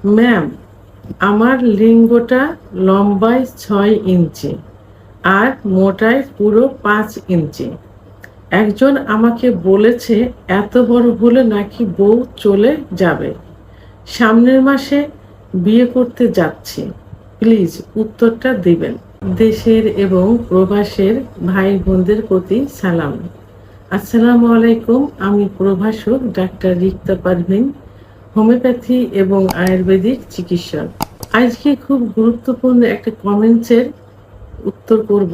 Ma'am, আমার লিঙ্গটা লম্বায় 6 ইঞ্চি আর মোটায় পুরো 5 ইঞ্চি। একজন আমাকে বলেছে এত বড় হলে নাকি বউ চলে যাবে। সামনের মাসে বিয়ে করতে যাচ্ছি, প্লিজ উত্তরটা দিবেন। দেশের এবং প্রবাসের ভাই বোনদের প্রতি সালাম। আসসালামু আলাইকুম। আমি প্রভাষক ডাক্তার রিক্তা পারভিন, হোমিওপ্যাথি এবং আয়ুর্বেদিক চিকিৎসক। আজকে খুব গুরুত্বপূর্ণ একটা কমেন্টসের উত্তর করব।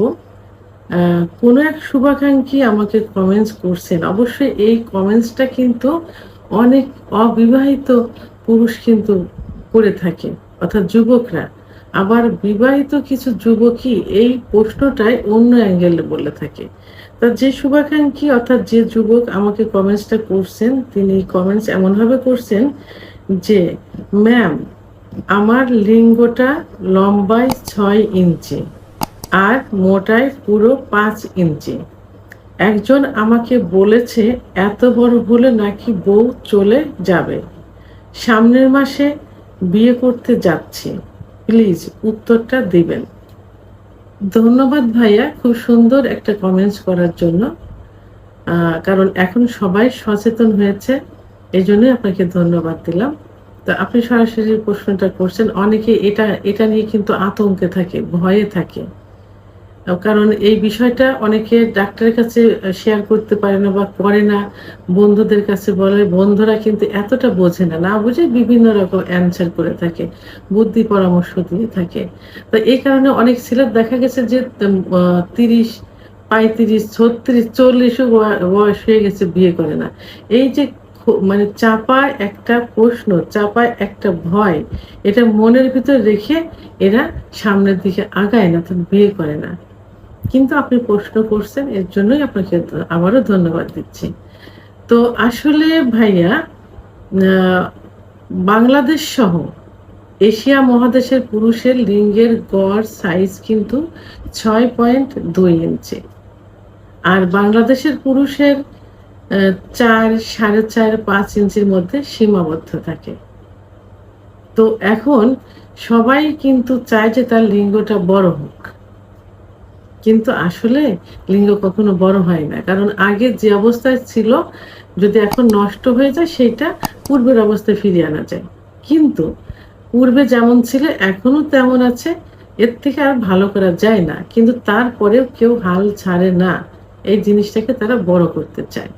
কোনো এক শুভাকাঙ্ক্ষী আমাকে কমেন্টস করছেন। অবশ্যই এই কমেন্টসটা কিন্তু অনেক অবিবাহিত পুরুষ কিন্তু করে থাকে, অর্থাৎ যুবকরা। আবার বিবাহিত কিছু যুবকই এই প্রশ্নটাই অন্য অ্যাঙ্গেলে বলে থাকে। তা যে শুভাকাঙ্ক্ষী অর্থাৎ যে যুবক আমাকে কমেন্টসটা করছেন, তিনি কমেন্টস এমনভাবে করছেন যে, ম্যাম, আমার লিঙ্গটা লম্বায় 6 ইঞ্চি আর মোটায় পুরো 5 ইঞ্চি। একজন আমাকে বলেছে এত বড় হলে নাকি বউ চলে যাবে। সামনের মাসে বিয়ে করতে যাচ্ছি, প্লিজ উত্তরটা দিবেন। ধন্যবাদ ভাইয়া, খুব সুন্দর একটা কমেন্টস করার জন্য। কারণ এখন সবাই সচেতন হয়েছে, এই জন্যই আপনাকে ধন্যবাদ দিলাম। তো আপনি সরাসরি প্রশ্নটা করছেন। অনেকে এটা নিয়ে কিন্তু আতঙ্কে থাকে, ভয়ে থাকে। কারণ এই বিষয়টা অনেকে ডাক্তারের কাছে শেয়ার করতে পারে না বা করে না, বন্ধুদের কাছে বলে। বন্ধুরা কিন্তু এতটা বোঝে না, না বুঝে বিভিন্ন রকম অ্যান্সার করে থাকে, বুদ্ধি পরামর্শ দিয়ে থাকে। তো এই কারণে অনেক ছেলের দেখা গেছে যে 30, 35, 36, 40 বয়স হয়ে গেছে, বিয়ে করে না। এই যে মানে চাপায় একটা প্রশ্ন, চাপায় একটা ভয়, এটা মনের ভিতর রেখে এরা সামনের দিকে আগায় না, তো বিয়ে করে না। কিন্তু আপনি প্রশ্ন করছেন, এর জন্যই আপনাকে আবারও ধন্যবাদ দিচ্ছি। তো আসলে ভাইয়া, বাংলাদেশ সহ এশিয়া মহাদেশের পুরুষের লিঙ্গের গড় সাইজ কিন্তু 6.2 ইঞ্চি, আর বাংলাদেশের পুরুষের 4, 4.5, 5 ইঞ্চির মধ্যে সীমাবদ্ধ থাকে। তো এখন সবাই কিন্তু চায় যে তার লিঙ্গটা বড় হোক, কিন্তু আসলে লিঙ্গ কখনো বড় হয় না। কারণ আগে যে অবস্থায় ছিল, যদি এখন নষ্ট হয়ে যায়, সেটা পূর্বের অবস্থায় ফিরিয়ে আনা যায়। কিন্তু পূর্বে যেমন ছিল এখনো তেমন আছে, এর থেকে আর ভালো করা যায় না। কিন্তু তারপরেও কেউ হাল ছাড়ে না, এই জিনিসটাকে তারা বড় করতে চায়।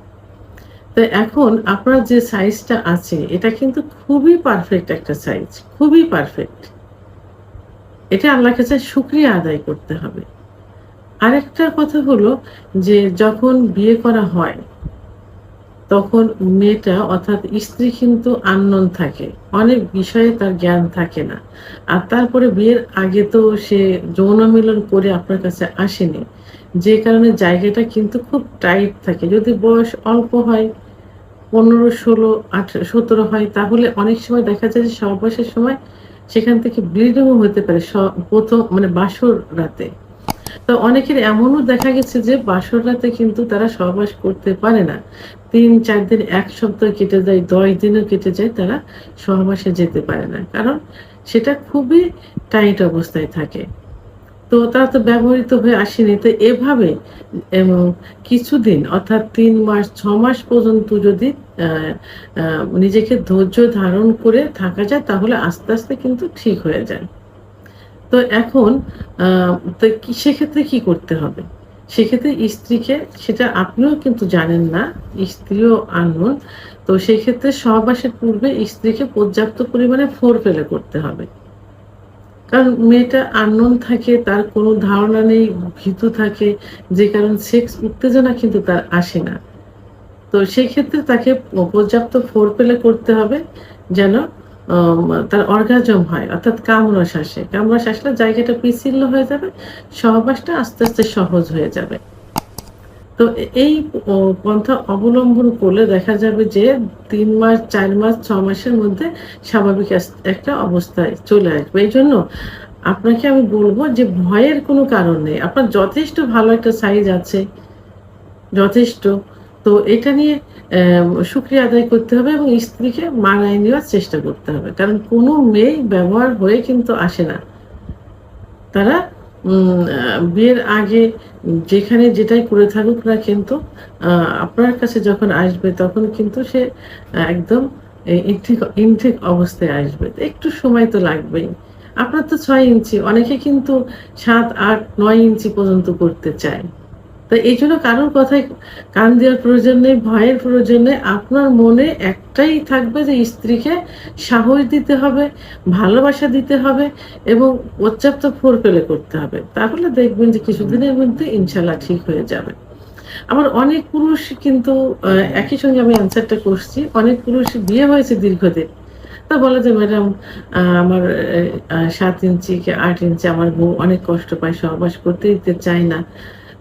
তো এখন আপনার যে সাইজটা আছে, এটা কিন্তু খুবই পারফেক্ট একটা সাইজ, খুবই পারফেক্ট। এটা আল্লাহর কাছে শুকরিয়া আদায় করতে হবে। আরেকটা কথা হলো যে, যখন বিয়ে করা হয় তখন মেয়েটা অর্থাৎ স্ত্রী কিন্তু আননোন থাকে, অনেক বিষয়ে তার জ্ঞান থাকে না। আর তারপরে বিয়ের আগে তো সে যৌন মিলন করে আপনার কাছে আসেনি, যে কারণে জায়গাটা কিন্তু খুব টাইট থাকে। যদি বয়স অল্প হয়, 15, 16, 18, 17 হয়, তাহলে অনেক সময় দেখা যায় যে সহবাসের সময় সেখান থেকে ব্লিডিংও হতে পারে, প্রথম মানে বাসর রাতে। তো অনেকের এমনও দেখা গেছে যে বাসর রাতে কিন্তু তারা সহবাস করতে পারে না। 3-4 দিন, 1 সপ্তাহ কেটে যায়, 10 দিনও কেটে যায়, তারা সহবাসে যেতে পারে না। কারণ সেটা খুবই টাইট অবস্থায় থাকে। তো তারা তো ব্যবহৃত হয়ে আসেনি। তো এভাবে এবং কিছুদিন অর্থাৎ 3 মাস, 6 মাস পর্যন্ত যদি নিজেকে ধৈর্য ধারণ করে থাকা যায়, তাহলে আস্তে আস্তে কিন্তু ঠিক হয়ে যায়। তো এখন তো সেক্ষেত্রে কি করতে হবে? সেক্ষেত্রে স্ত্রীকে, সেটা আপনিও কিন্তু জানেন না, স্ত্রীও আননোন। তো সেক্ষেত্রে সহবাসের পূর্বে স্ত্রীকে পর্যাপ্ত পরিমাণে ফোরপ্লে করতে হবে। কারণ মেয়েটা আননোন থাকে, তার কোনো ধারণা নেই, ভীতু থাকে, যে কারণে সেক্স উত্তেজনা কিন্তু তার আসে না। তো সেক্ষেত্রে তাকে পর্যাপ্ত ফোরপ্লে করতে হবে, যেন তার অর্গাজম হয়, অর্থাৎ কামরস আসে। কামরস আসলে জায়গাটা পিচ্ছিল হয়ে যাবে, সহবাসটা আস্তে আস্তে সহজ হয়ে যাবে। তো এই পন্থা অবলম্বন করলে দেখা যাবে যে 3 মাস, 4 মাস, 6 মাসের মধ্যে স্বাভাবিক একটা অবস্থায় চলে আসবে। এই জন্য আপনাকে আমি বলবো যে ভয়ের কোনো কারণ নেই। আপনার যথেষ্ট ভালো একটা সাইজ আছে, যথেষ্ট। তো এটা নিয়ে শুকরিয়া আদায় করতে হবে এবং স্ত্রীকে মানায় নেওয়ার চেষ্টা করতে হবে। কারণ কোনো মেয়ে ব্যবহার হয়ে কিন্তু আসে না। তারা বিয়ের আগে যেখানে যেটাই করে থাকুক না কিন্তু আপনার কাছে যখন আসবে তখন কিন্তু সে একদম ইনটেক অবস্থায় আসবে। একটু সময় তো লাগবেই। আপনার তো ৬ ইঞ্চি, অনেকে কিন্তু ৭, ৮, ৯ ইঞ্চি পর্যন্ত করতে চায়। তো এইজন্য কারোর কথায় কান দেওয়ার প্রয়োজন নেই, ভয়ের প্রয়োজন নেই। আপনার মনে একটাই থাকবে যে স্ত্রীকে সাহস দিতে হবে, ভালোবাসা দিতে হবে এবং পর্যাপ্ত ফোরপ্লে করতে হবে। তাহলে দেখবেন যে কিছুদিনের মধ্যে ইনশাআল্লাহ ঠিক হয়ে যাবে। আবার অনেক পুরুষ কিন্তু একই সঙ্গে আমি অ্যান্সারটা করছি। অনেক পুরুষ বিয়ে হয়েছে দীর্ঘদিন। তা বলে যে ম্যাডাম আমার ৭ ইঞ্চি কি ৮ ইঞ্চি আমার বউ অনেক কষ্ট পায়, সহবাস করতে দিতে চায় না।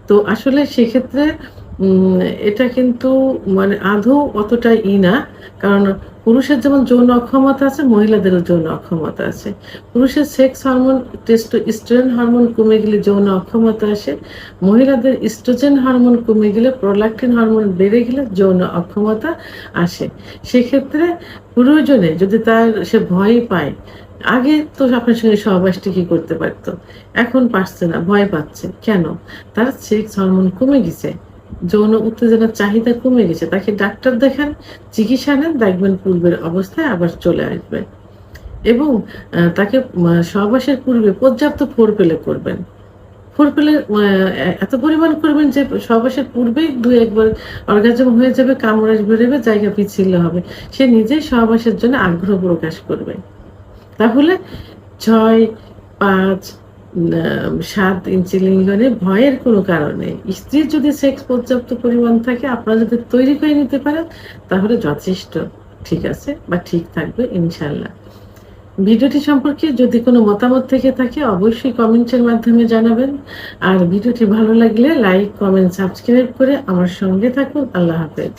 তো আসলে সেক্ষেত্রে উম এটা কিন্তু মানে আদৌ অতটা না। কারণ পুরুষের যেমন যৌন অক্ষমতা আছে, মহিলাদেরও যৌন অক্ষমতা আছে। পুরুষের সেক্স হরমোন টেস্টোস্টেরন হরমোন কমে গেলে যৌন অক্ষমতা আসে। মহিলাদের ইস্ট্রোজেন হরমোন কমে গেলে, প্রোল্যাক্টিন হরমোন বেড়ে গেলে যৌন অক্ষমতা আসে। সেক্ষেত্রে প্রয়োজনে যদি সে ভয় পায়, আগে তো আপনার সঙ্গে সহবাস ঠিকই করতে পারত। এখন পারছে না, ভয় পাচ্ছে। কেন? তার সেক্স হরমোন কমে গেছে। যৌন উত্তেজনার চাহিদা কমে গেছে। তাকে ডাক্তার দেখান, চিকিৎসা নেন, দেখবেন পূর্বের অবস্থায় আবার চলে আসবে। এবং তাকে সহবাসের পূর্বে পর্যাপ্ত ফোরপ্লে করবেন। ফোরপ্লে এত পরিমাণ করবেন যে সহবাসের পূর্বেই ২-১ বার অর্গাজম হয়ে যাবে, কামড় বেরোবে, জায়গা পিচ্ছিল হবে। সে নিজেই সহবাসের জন্য আগ্রহ প্রকাশ করবে। তাহলে ৬, ৫, ৭ ইঞ্চি লিঙ্গনে ভয়ের কোনো কারণ নেই। স্ত্রীর যদি সেক্স পর্যাপ্ত পরিমাণ থাকে, আপনারা যদি তৈরি করে নিতে পারেন তাহলে যথেষ্ট ঠিক আছে বা ঠিক থাকবে ইনশাআল্লাহ। ভিডিওটি সম্পর্কে যদি কোনো মতামত থেকে থাকে অবশ্যই কমেন্টের মাধ্যমে জানাবেন। আর ভিডিওটি ভালো লাগলে লাইক, কমেন্ট, সাবস্ক্রাইব করে আমার সঙ্গে থাকুন। আল্লাহ হাফেজ।